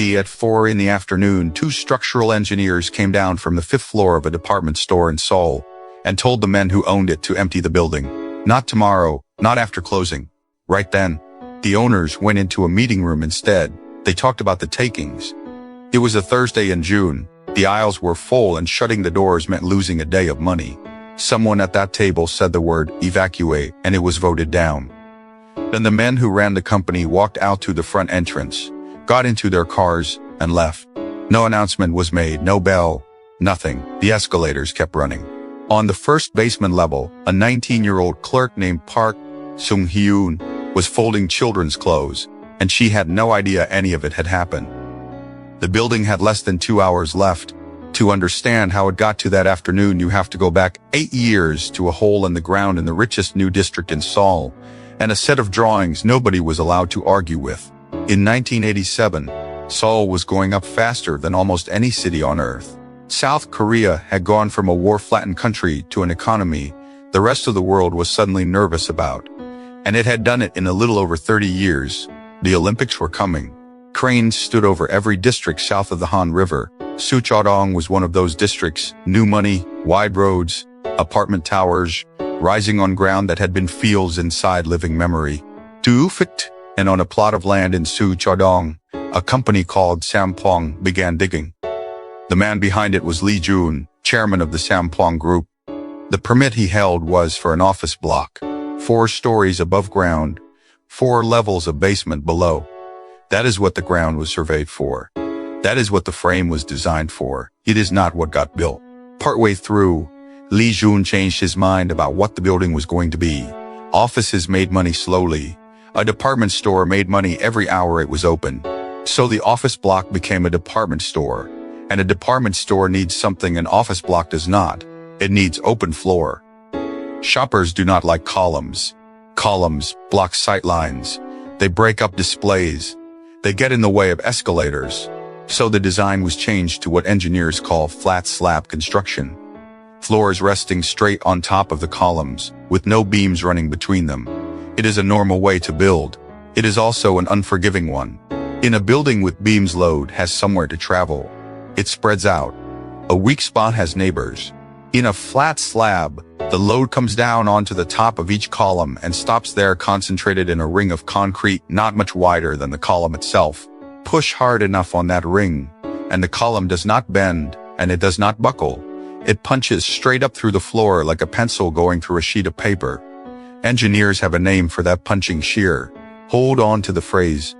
At 4 in the afternoon, two structural engineers came down from the 5th floor of a department store in Seoul and told the men who owned it to empty the building. Not tomorrow, not after closing. Right then, the owners went into a meeting room instead. They talked about the takings. It was a Thursday in June. The aisles were full and shutting the doors meant losing a day of money. Someone at that table said the word evacuate and it was voted down. Then the men who ran the company walked out to the front entrance, got into their cars, and left. No announcement was made, no bell, nothing. The escalators kept running. On the first basement level, a 19-year-old clerk named Park Seung-hyun was folding children's clothes, and she had no idea any of it had happened. The building had less than 2 hours left. To understand how it got to that afternoon, you have to go back 8 years to a hole in the ground in the richest new district in Seoul, and a set of drawings nobody was allowed to argue with. In 1987, Seoul was going up faster than almost any city on earth. South Korea had gone from a war-flattened country to an economy the rest of the world was suddenly nervous about. And it had done it in a little over 30 years. The Olympics were coming. Cranes stood over every district south of the Han River. Seocho-dong was one of those districts. New money, wide roads, apartment towers, rising on ground that had been fields inside living memory. And on a plot of land in Seocho-dong, a company called Sampoong began digging. The man behind it was Lee Joon, chairman of the Sampoong Group. The permit he held was for an office block, 4 stories above ground, 4 levels of basement below. That is what the ground was surveyed for. That is what the frame was designed for. It is not what got built. Partway through, Lee Joon changed his mind about what the building was going to be. Offices made money slowly. A department store made money every hour it was open. So the office block became a department store. And a department store needs something an office block does not. It needs open floor. Shoppers do not like columns. Columns block sightlines. They break up displays. They get in the way of escalators. So the design was changed to what engineers call flat slab construction. Floors resting straight on top of the columns, with no beams running between them. It is a normal way to build. It is also an unforgiving one. In a building with beams, load has somewhere to travel. It spreads out. A weak spot has neighbors. In a flat slab, the load comes down onto the top of each column and stops there, concentrated in a ring of concrete not much wider than the column itself. Push hard enough on that ring, and the column does not bend, and it does not buckle. It punches straight up through the floor like a pencil going through a sheet of paper. Engineers have a name for that punching-shear. Hold on to the phrase,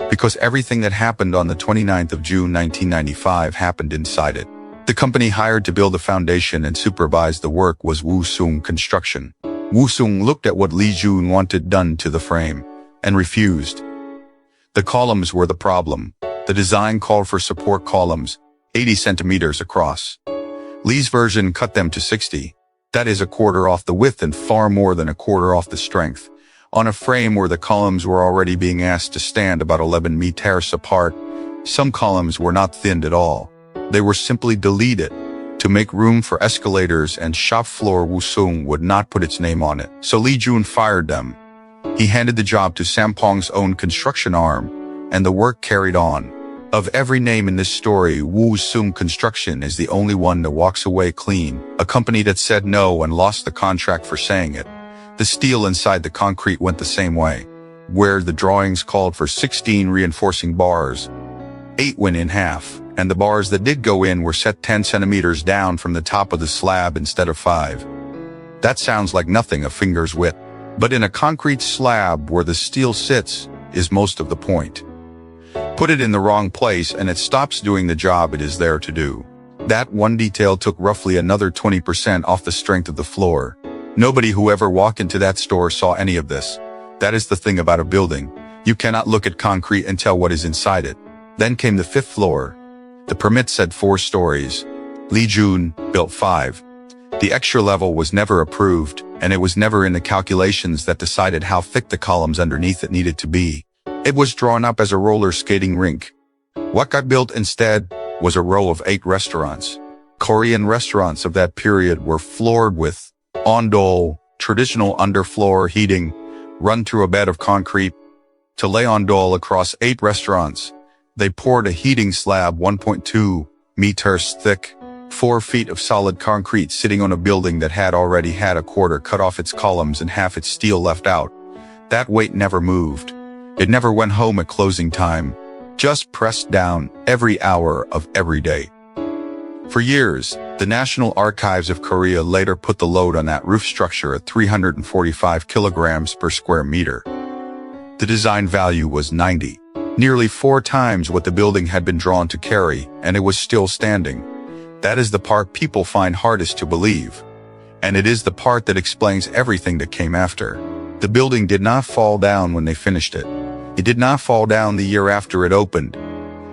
because everything that happened on the 29th of June 1995 happened inside it. The company hired to build the foundation and supervise the work was Woosung Construction. Woosung looked at what Lee Joon wanted done to the frame, and refused. The columns were the problem. The design called for support columns, 80 centimeters across. Lee's version cut them to 60. That is a quarter off the width and far more than a quarter off the strength. On a frame where the columns were already being asked to stand about 11 meters apart, some columns were not thinned at all. They were simply deleted to make room for escalators, and shop floor Woosung would not put its name on it. So Lee Joon fired them. He handed the job to Sampoong's own construction arm, and the work carried on. Of every name in this story, Woosung Construction is the only one that walks away clean, a company that said no and lost the contract for saying it. The steel inside the concrete went the same way. Where the drawings called for 16 reinforcing bars, 8 went in half, and the bars that did go in were set 10 centimeters down from the top of the slab instead of 5. That sounds like nothing, a finger's width. But in a concrete slab where the steel sits is most of the point. Put it in the wrong place and it stops doing the job it is there to do. That one detail took roughly another 20% off the strength of the floor. Nobody who ever walked into that store saw any of this. That is the thing about a building. You cannot look at concrete and tell what is inside it. Then came the 5th floor. The permit said 4 stories. Lee Joon built 5. The extra level was never approved, and it was never in the calculations that decided how thick the columns underneath it needed to be. It was drawn up as a roller skating rink. What got built instead was a row of 8 restaurants. Korean restaurants of that period were floored with ondol, traditional underfloor heating, run through a bed of concrete. To lay ondol across 8 restaurants, They poured a heating slab 1.2 meters thick, 4 feet of solid concrete sitting on a building that had already had a quarter cut off its columns and half its steel left out. That weight never moved. It never went home at closing time, just pressed down every hour of every day. For years, the National Archives of Korea later put the load on that roof structure at 345 kilograms per square meter. The design value was 90, nearly 4 times what the building had been drawn to carry, and it was still standing. That is the part people find hardest to believe. And it is the part that explains everything that came after. The building did not fall down when they finished it. It did not fall down the year after it opened.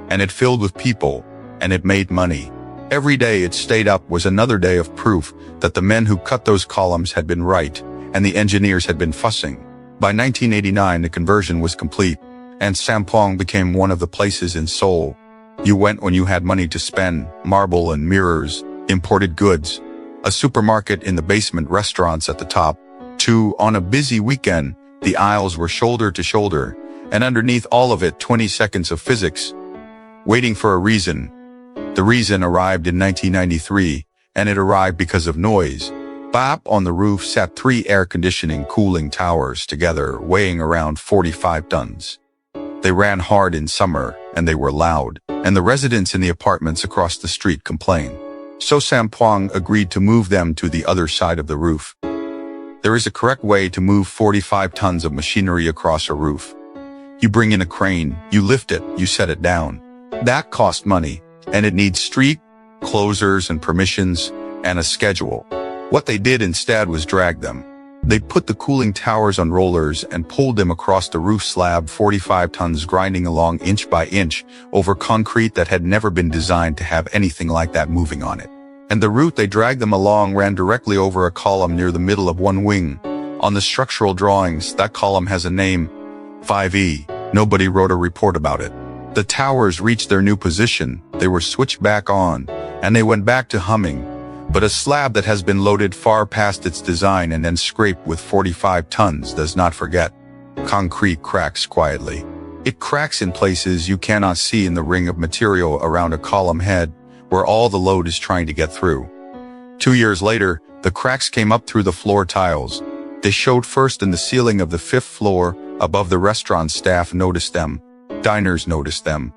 And it filled with people, and it made money. Every day it stayed up was another day of proof that the men who cut those columns had been right, and the engineers had been fussing. By 1989, the conversion was complete, and Sampoong became one of the places in Seoul. You went when you had money to spend, marble and mirrors, imported goods, a supermarket in the basement, restaurants at the top. On a busy weekend, the aisles were shoulder to shoulder, and underneath all of it 20 seconds of physics, waiting for a reason. The reason arrived in 1993, and it arrived because of noise. Bap on the roof sat 3 air conditioning cooling towers together, weighing around 45 tons. They ran hard in summer, and they were loud, and the residents in the apartments across the street complained. So Sampoong agreed to move them to the other side of the roof. There is a correct way to move 45 tons of machinery across a roof. You bring in a crane, you lift it, you set it down. That costs money, and it needs street closers and permissions and a schedule. What they did instead was drag them. They put the cooling towers on rollers and pulled them across the roof slab, 45 tons grinding along inch by inch over concrete that had never been designed to have anything like that moving on it. And the route they dragged them along ran directly over a column near the middle of one wing. On the structural drawings, that column has a name, 5E. Nobody wrote a report about it. The towers reached their new position, they were switched back on, and they went back to humming. But a slab that has been loaded far past its design and then scraped with 45 tons does not forget. Concrete cracks quietly. It cracks in places you cannot see in the ring of material around a column head, where all the load is trying to get through. 2 years later, the cracks came up through the floor tiles. They showed first in the ceiling of the 5th floor. Above, the restaurant staff noticed them. Diners noticed them.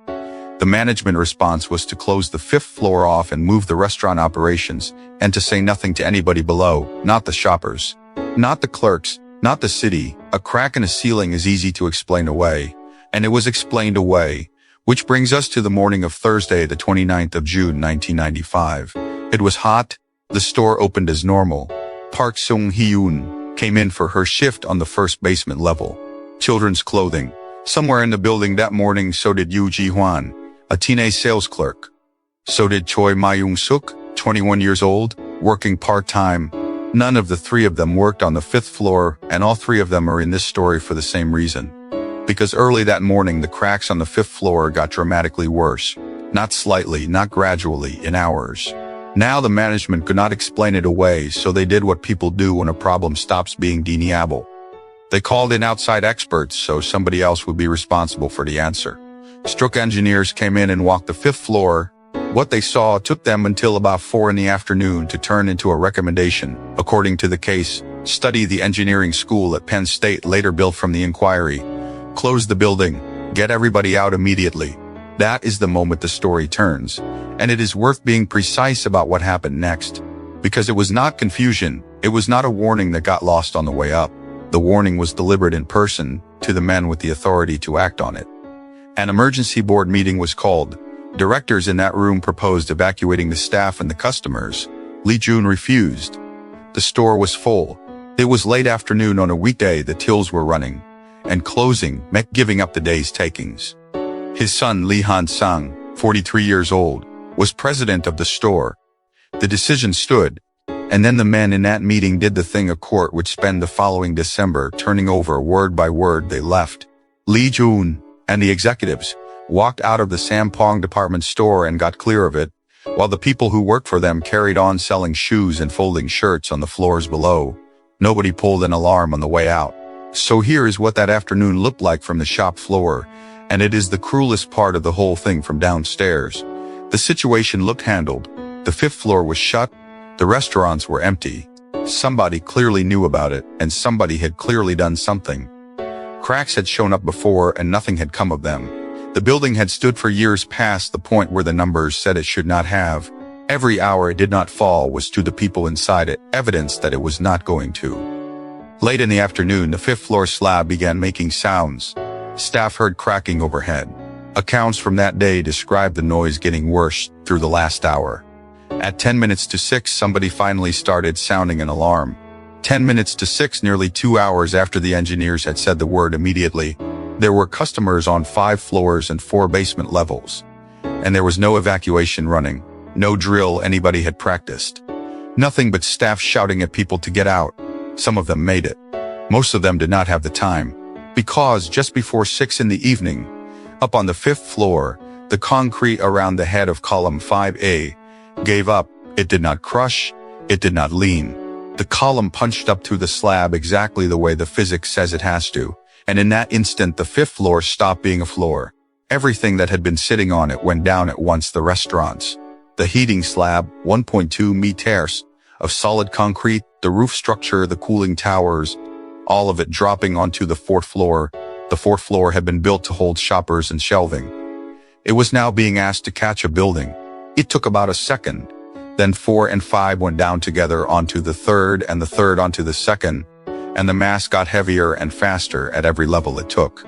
The management response was to close the 5th floor off and move the restaurant operations, and to say nothing to anybody below, not the shoppers, not the clerks, not the city. A crack in a ceiling is easy to explain away, and it was explained away, which brings us to the morning of Thursday, the 29th of June, 1995. It was hot. The store opened as normal. Park Seung-hyun came in for her shift on the first basement level. Children's clothing. Somewhere in the building that morning, so did Yoo Ji-hwan, a teenage sales clerk. So did Choi Ma-young-suk, 21 years old, working part-time. None of the 3 of them worked on the 5th floor, and all 3 of them are in this story for the same reason. Because early that morning, the cracks on the 5th floor got dramatically worse. Not slightly, not gradually, in hours. Now the management could not explain it away, so they did what people do when a problem stops being deniable. They called in outside experts so somebody else would be responsible for the answer. Struck engineers came in and walked the 5th floor. What they saw took them until about 4 in the afternoon to turn into a recommendation. According to the case study the engineering school at Penn State later built from the inquiry, close the building, get everybody out immediately. That is the moment the story turns, and it is worth being precise about what happened next. Because it was not confusion, it was not a warning that got lost on the way up. The warning was delivered in person to the men with the authority to act on it. An emergency board meeting was called. Directors in that room proposed evacuating the staff and the customers. Lee Joon refused. The store was full. It was late afternoon on a weekday, the tills were running, and closing meant giving up the day's takings. His son Lee Han-sang, 43 years old, was president of the store. The decision stood. And then the men in that meeting did the thing a court would spend the following December turning over word by word. They left. Lee Joon and the executives walked out of the Sampoong Department Store and got clear of it, while the people who worked for them carried on selling shoes and folding shirts on the floors below. Nobody pulled an alarm on the way out. So here is what that afternoon looked like from the shop floor, And it is the cruelest part of the whole thing from downstairs. The situation looked handled. The fifth floor was shut. The restaurants were empty. Somebody clearly knew about it, and somebody had clearly done something. Cracks had shown up before, and nothing had come of them. The building had stood for years past the point where the numbers said it should not have. Every hour it did not fall was to the people inside it evidence that it was not going to. Late in the afternoon, the fifth floor slab began making sounds. Staff heard cracking overhead. Accounts from that day described the noise getting worse through the last hour. At 10 minutes to 6, somebody finally started sounding an alarm. 10 minutes to 6, nearly 2 hours after the engineers had said the word immediately, there were customers on 5 floors and 4 basement levels. And there was no evacuation running, no drill anybody had practiced. Nothing but staff shouting at people to get out. Some of them made it. Most of them did not have the time. Because just before 6 in the evening, up on the 5th floor, the concrete around the head of column 5A gave up. It did not crush. It did not lean. The column punched up through the slab exactly the way the physics says it has to. And in that instant, the 5th floor stopped being a floor. Everything that had been sitting on it went down at once. The restaurants, the heating slab, 1.2 meters of solid concrete, the roof structure, the cooling towers, all of it dropping onto the 4th floor. The 4th floor had been built to hold shoppers and shelving. It was now being asked to catch a building. It took about a second. Then 4 and 5 went down together onto the 3rd and the 3rd onto the 2nd, and the mass got heavier and faster at every level it took.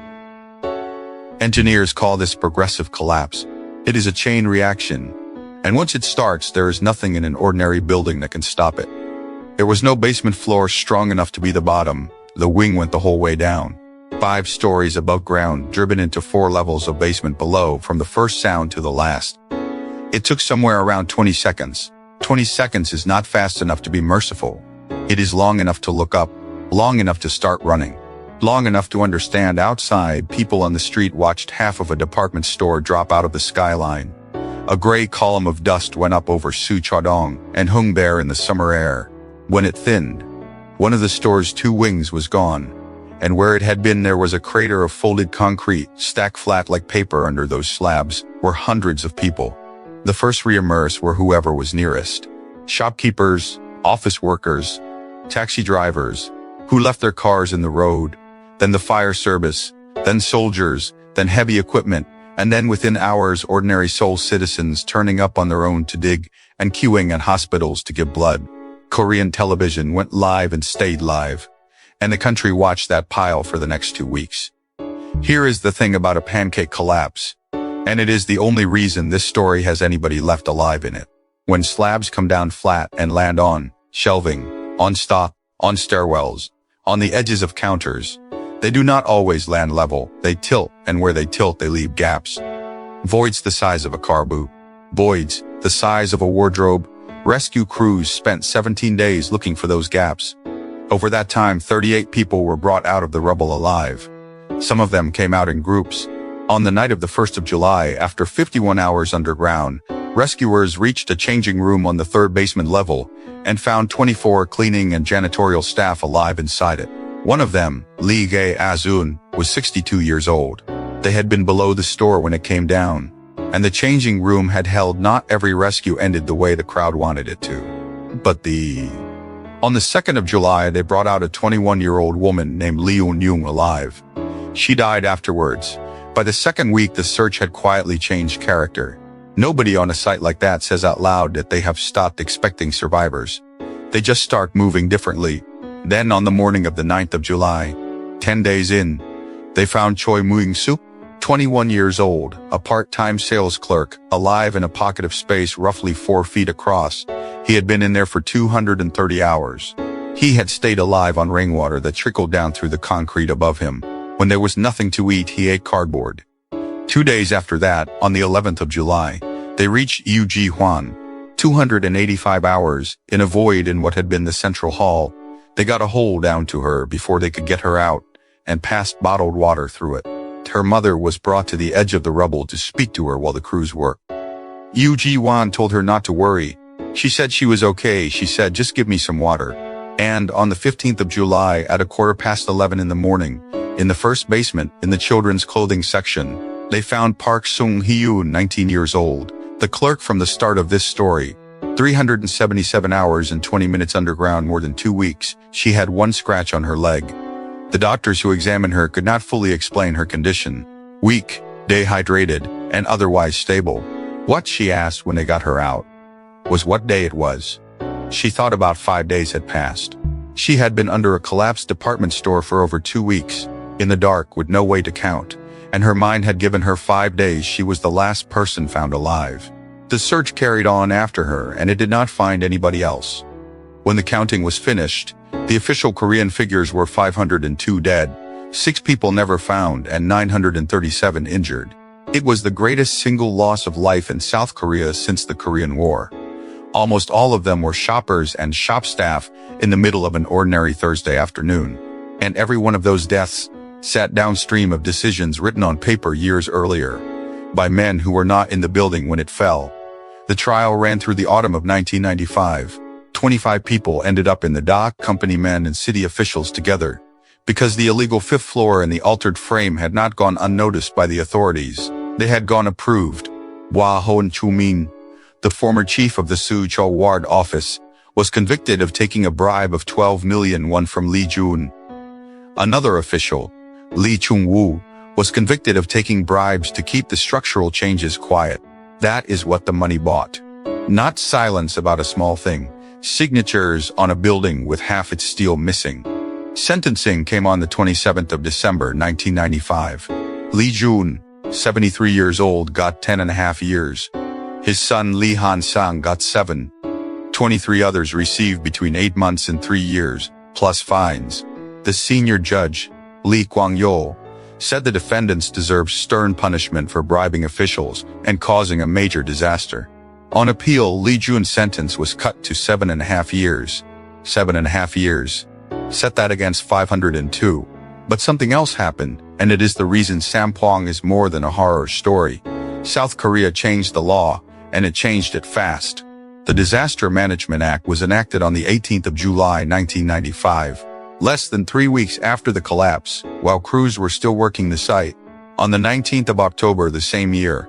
Engineers call this progressive collapse. It is a chain reaction, and once it starts, there is nothing in an ordinary building that can stop it. There was no basement floor strong enough to be the bottom. The wing went the whole way down. 5 stories above ground, driven into 4 levels of basement below from the first sound to the last. It took somewhere around 20 seconds. 20 seconds is not fast enough to be merciful. It is long enough to look up, long enough to start running, long enough to understand outside. People on the street watched half of a department store drop out of the skyline. A gray column of dust went up over Seocho-dong and hung there in the summer air. When it thinned, one of the store's 2 wings was gone, and where it had been there was a crater of folded concrete, stacked flat like paper under those slabs, were hundreds of people. The first re-immerse were whoever was nearest. Shopkeepers, office workers, taxi drivers, who left their cars in the road, then the fire service, then soldiers, then heavy equipment, and then within hours ordinary Seoul citizens turning up on their own to dig and queuing at hospitals to give blood. Korean television went live and stayed live, and the country watched that pile for the next 2 weeks. Here is the thing about a pancake collapse, and it is the only reason this story has anybody left alive in it. When slabs come down flat and land on shelving, on stock, on stairwells, on the edges of counters, they do not always land level. They tilt, and where they tilt they leave gaps. Voids the size of a car boot. Voids the size of a wardrobe. Rescue crews spent 17 days looking for those gaps. Over that time, 38 people were brought out of the rubble alive. Some of them came out in groups. On the night of the 1st of July, after 51 hours underground, rescuers reached a changing room on the 3rd basement level and found 24 cleaning and janitorial staff alive inside it. One of them, Lee Joon, was 62 years old. They had been below the store when it came down, and the changing room had held. Not every rescue ended the way the crowd wanted it to. But on the 2nd of July, they brought out a 21-year-old woman named Lee Joon alive. She died afterwards. By the 2nd week, the search had quietly changed character. Nobody on a site like that says out loud that they have stopped expecting survivors. They just start moving differently. Then on the morning of the 9th of July, 10 days in, they found Choi Moong-suk, 21 years old, a part-time sales clerk, alive in a pocket of space roughly 4 feet across. He had been in there for 230 hours. He had stayed alive on rainwater that trickled down through the concrete above him. When there was nothing to eat, he ate cardboard. 2 days after that, on the 11th of July, they reached Yu Ji-hwan, 285 hours, in a void in what had been the central hall. They got a hole down to her before they could get her out, and passed bottled water through it. Her mother was brought to the edge of the rubble to speak to her while the crews worked. Yu Ji-hwan told her not to worry. She said she was okay. She said, just give me some water. And on the 15th of July, at 11:15 in the morning, In the first basement, in the children's clothing section, they found Park Seung-hyun, 19 years old, the clerk from the start of this story. 377 hours and 20 minutes underground, more than 2 weeks. She had one scratch on her leg. The doctors who examined her could not fully explain her condition. Weak, dehydrated, and otherwise stable. What, she asked when they got her out, was what day it was. She thought about 5 days had passed. She had been under a collapsed department store for over 2 weeks, in the dark with no way to count, and her mind had given her 5 days. She was the last person found alive. The search carried on after her, and it did not find anybody else. When the counting was finished, the official Korean figures were 502 dead, 6 people never found, and 937 injured. It was the greatest single loss of life in South Korea since the Korean War. Almost all of them were shoppers and shop staff in the middle of an ordinary Thursday afternoon. And every one of those deaths sat downstream of decisions written on paper years earlier by men who were not in the building when it fell. The trial ran through the autumn of 1995. 25 people ended up in the dock, company men and city officials together, because the illegal fifth floor and the altered frame had not gone unnoticed by the authorities. They had gone approved. Hwa Hoon-Chu-min, the former chief of the Seocho Ward office, was convicted of taking a bribe of 12 million won from Lee Joon. Another official, Lee Chung-woo, was convicted of taking bribes to keep the structural changes quiet. That is what the money bought. Not silence about a small thing. Signatures on a building with half its steel missing. Sentencing came on the 27th of December 1995. Lee Joon, 73 years old, got 10.5 years. His son Lee Han-sang got 7. 23 others received between 8 months and 3 years, plus fines. The senior judge, Lee Kwang-yeol, said the defendants deserved stern punishment for bribing officials and causing a major disaster. On appeal, Lee Joon's sentence was cut to 7.5 years. 7.5 years. Set that against 502. But something else happened, and it is the reason Sampoong is more than a horror story. South Korea changed the law, and it changed it fast. The Disaster Management Act was enacted on the 18th of July 1995. Less than 3 weeks after the collapse, while crews were still working the site. On the 19th of October the same year,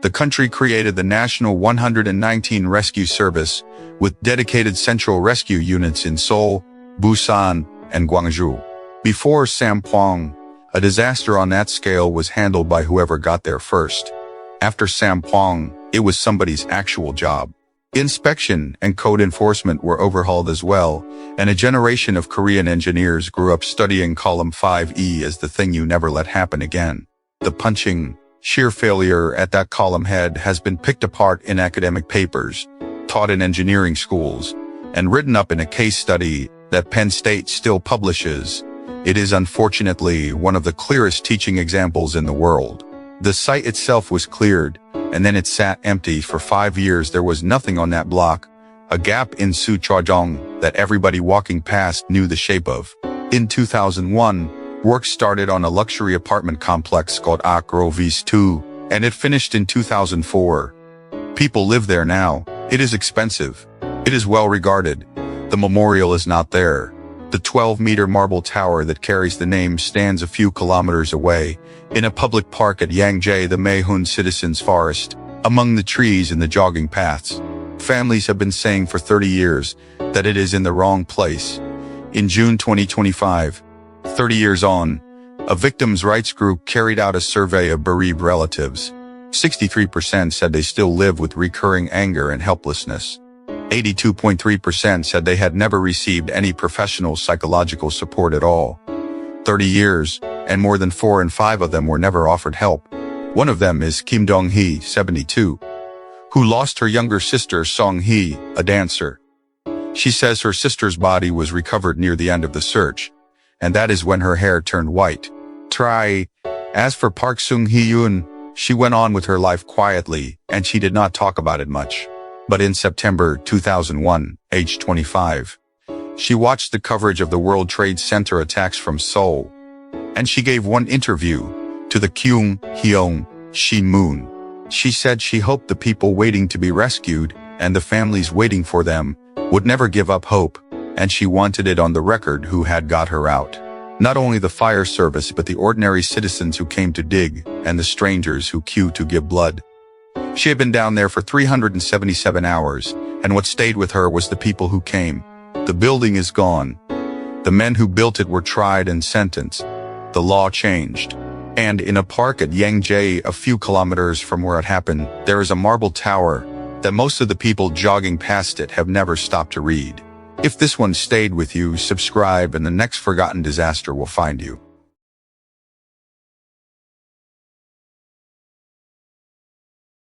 the country created the National 119 Rescue Service, with dedicated central rescue units in Seoul, Busan, and Gwangju. Before Sampoong, a disaster on that scale was handled by whoever got there first. After Sampoong, it was somebody's actual job. Inspection and code enforcement were overhauled as well, and a generation of Korean engineers grew up studying column 5E as the thing you never let happen again. The punching-shear failure at that column head has been picked apart in academic papers, taught in engineering schools, and written up in a case study that Penn State still publishes. It is unfortunately one of the clearest teaching examples in the world. The site itself was cleared, and then it sat empty for 5 years. There was nothing on that block, a gap in Seocho-dong that everybody walking past knew the shape of. In 2001, work started on a luxury apartment complex called Akrovis 2, and it finished in 2004. People live there now. It is expensive. It is well regarded. The memorial is not there. The 12-meter marble tower that carries the name stands a few kilometers away, in a public park at Yangjae, the Mahun Citizens Forest, among the trees and the jogging paths. Families have been saying for 30 years that it is in the wrong place. In June 2025, 30 years on, a victims' rights group carried out a survey of bereaved relatives. 63% said they still live with recurring anger and helplessness. 82.3% said they had never received any professional psychological support at all. 30 years, and more than 4 in 5 of them were never offered help. One of them is Kim Dong-hee, 72, who lost her younger sister Song-hee, a dancer. She says her sister's body was recovered near the end of the search, and that is when her hair turned white. As for Park Seung-hyun, she went on with her life quietly, and she did not talk about it much. But in September 2001, aged 25, she watched the coverage of the World Trade Center attacks from Seoul, and she gave one interview to the Kyung-hyun Shin-moon. She said she hoped the people waiting to be rescued and the families waiting for them would never give up hope, and she wanted it on the record who had got her out. Not only the fire service but the ordinary citizens who came to dig, and the strangers who queued to give blood. She had been down there for 377 hours, and what stayed with her was the people who came. The building is gone. The men who built it were tried and sentenced. The law changed. And in a park at Yangjae, a few kilometers from where it happened, there is a marble tower that most of the people jogging past it have never stopped to read. If this one stayed with you, subscribe and the next forgotten disaster will find you.